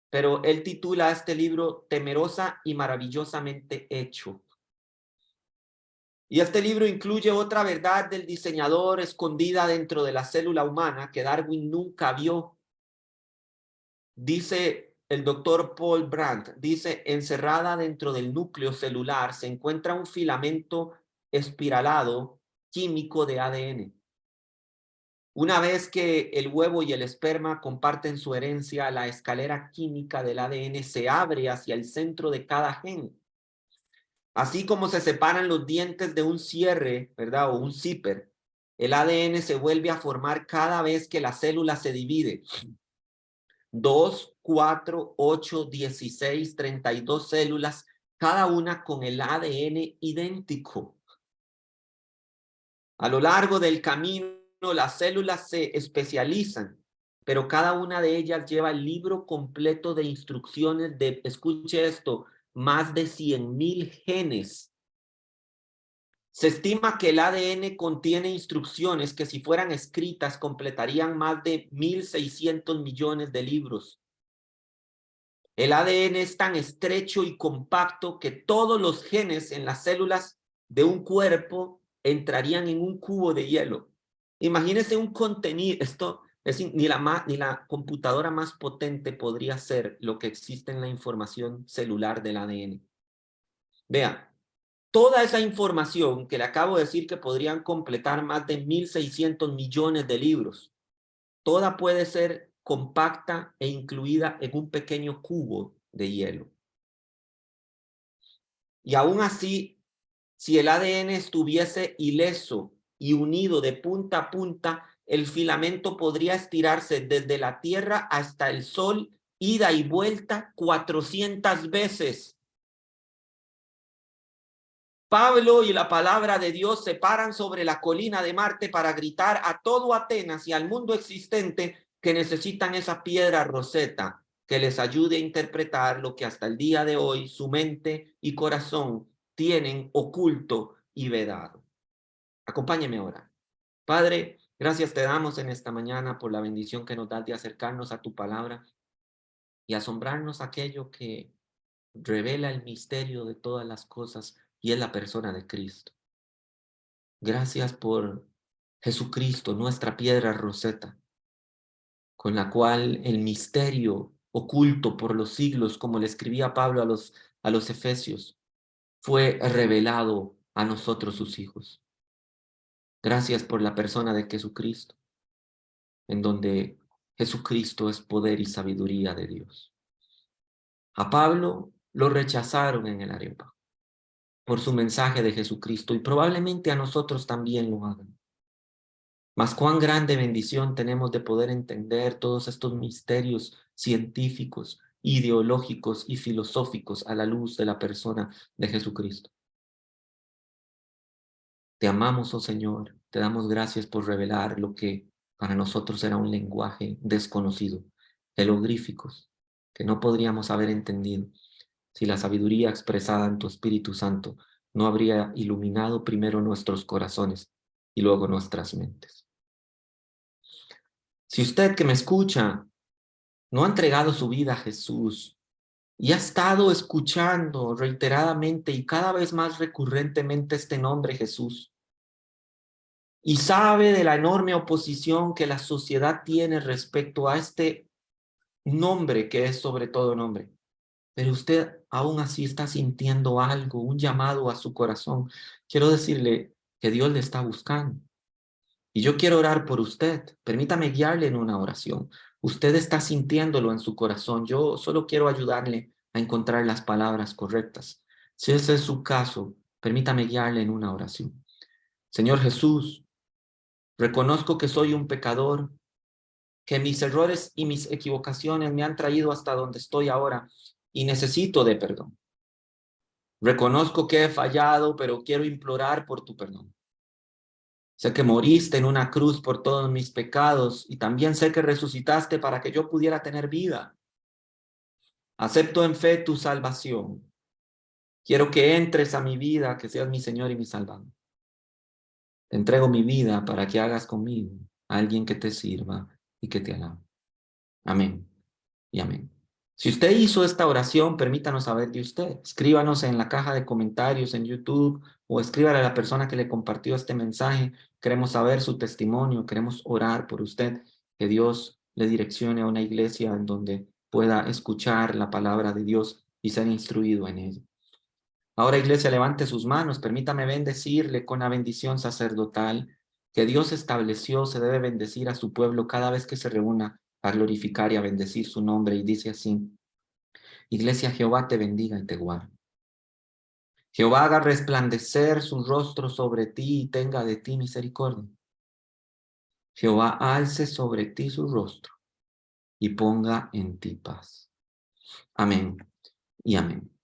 pero él titula este libro Temerosa y maravillosamente hecho. Y este libro incluye otra verdad del diseñador escondida dentro de la célula humana que Darwin nunca vio. Dice el doctor Paul Brandt, dice, encerrada dentro del núcleo celular se encuentra un filamento espiralado químico de ADN. Una vez que el huevo y el esperma comparten su herencia, la escalera química del ADN se abre hacia el centro de cada gen. Así como se separan los dientes de un cierre, ¿verdad? O un zipper, el ADN se vuelve a formar cada vez que la célula se divide. 2, 4, 8, 16, 32 células, cada una con el ADN idéntico. A lo largo del camino, las células se especializan, pero cada una de ellas lleva el libro completo de instrucciones de, escuche esto, más de 100,000 genes. Se estima que el ADN contiene instrucciones que si fueran escritas completarían más de 1.600 millones de libros. El ADN es tan estrecho y compacto que todos los genes en las células de un cuerpo entrarían en un cubo de hielo. Imagínense un contenido, esto es ni la computadora más potente podría ser lo que existe en la información celular del ADN. Vean, toda esa información que le acabo de decir que podrían completar más de 1.600 millones de libros, toda puede ser compacta e incluida en un pequeño cubo de hielo. Y aún así, si el ADN estuviese ileso y unido de punta a punta, el filamento podría estirarse desde la Tierra hasta el Sol, ida y vuelta 400 veces. Pablo y la palabra de Dios se paran sobre la colina de Marte para gritar a todo Atenas y al mundo existente que necesitan esa piedra Rosetta que les ayude a interpretar lo que hasta el día de hoy su mente y corazón tienen oculto y vedado. Acompáñeme ahora. Padre, gracias te damos en esta mañana por la bendición que nos das de acercarnos a tu palabra y asombrarnos aquello que revela el misterio de todas las cosas y es la persona de Cristo. Gracias por Jesucristo, nuestra piedra Rosetta, con la cual el misterio oculto por los siglos, como le escribía Pablo a los Efesios, fue revelado a nosotros sus hijos. Gracias por la persona de Jesucristo, en donde Jesucristo es poder y sabiduría de Dios. A Pablo lo rechazaron en el Areópago por su mensaje de Jesucristo y probablemente a nosotros también lo hagan. Mas cuán grande bendición tenemos de poder entender todos estos misterios científicos, ideológicos y filosóficos a la luz de la persona de Jesucristo. Te amamos, oh Señor, te damos gracias por revelar lo que para nosotros era un lenguaje desconocido, jeroglíficos, que no podríamos haber entendido si la sabiduría expresada en tu Espíritu Santo no habría iluminado primero nuestros corazones y luego nuestras mentes. Si usted que me escucha no ha entregado su vida a Jesús y ha estado escuchando reiteradamente y cada vez más recurrentemente este nombre Jesús, y sabe de la enorme oposición que la sociedad tiene respecto a este nombre que es sobre todo nombre, pero usted aún así está sintiendo algo, un llamado a su corazón, quiero decirle que Dios le está buscando. Y yo quiero orar por usted. Permítame guiarle en una oración. Usted está sintiéndolo en su corazón. Yo solo quiero ayudarle a encontrar las palabras correctas. Si ese es su caso, permítame guiarle en una oración. Señor Jesús, reconozco que soy un pecador, que mis errores y mis equivocaciones me han traído hasta donde estoy ahora y necesito de perdón. Reconozco que he fallado, pero quiero implorar por tu perdón. Sé que moriste en una cruz por todos mis pecados y también sé que resucitaste para que yo pudiera tener vida. Acepto en fe tu salvación. Quiero que entres a mi vida, que seas mi Señor y mi Salvador. Te entrego mi vida para que hagas conmigo a alguien que te sirva y que te alabe. Amén y amén. Si usted hizo esta oración, permítanos saber de usted. Escríbanos en la caja de comentarios en YouTube o escríbale a la persona que le compartió este mensaje. Queremos saber su testimonio, queremos orar por usted, que Dios le direccione a una iglesia en donde pueda escuchar la palabra de Dios y ser instruido en ella. Ahora, iglesia, levante sus manos, permítame bendecirle con la bendición sacerdotal que Dios estableció, se debe bendecir a su pueblo cada vez que se reúna a glorificar y a bendecir su nombre. Y dice así: Iglesia, Jehová te bendiga y te guarde. Jehová haga resplandecer su rostro sobre ti y tenga de ti misericordia. Jehová alce sobre ti su rostro y ponga en ti paz. Amén y amén.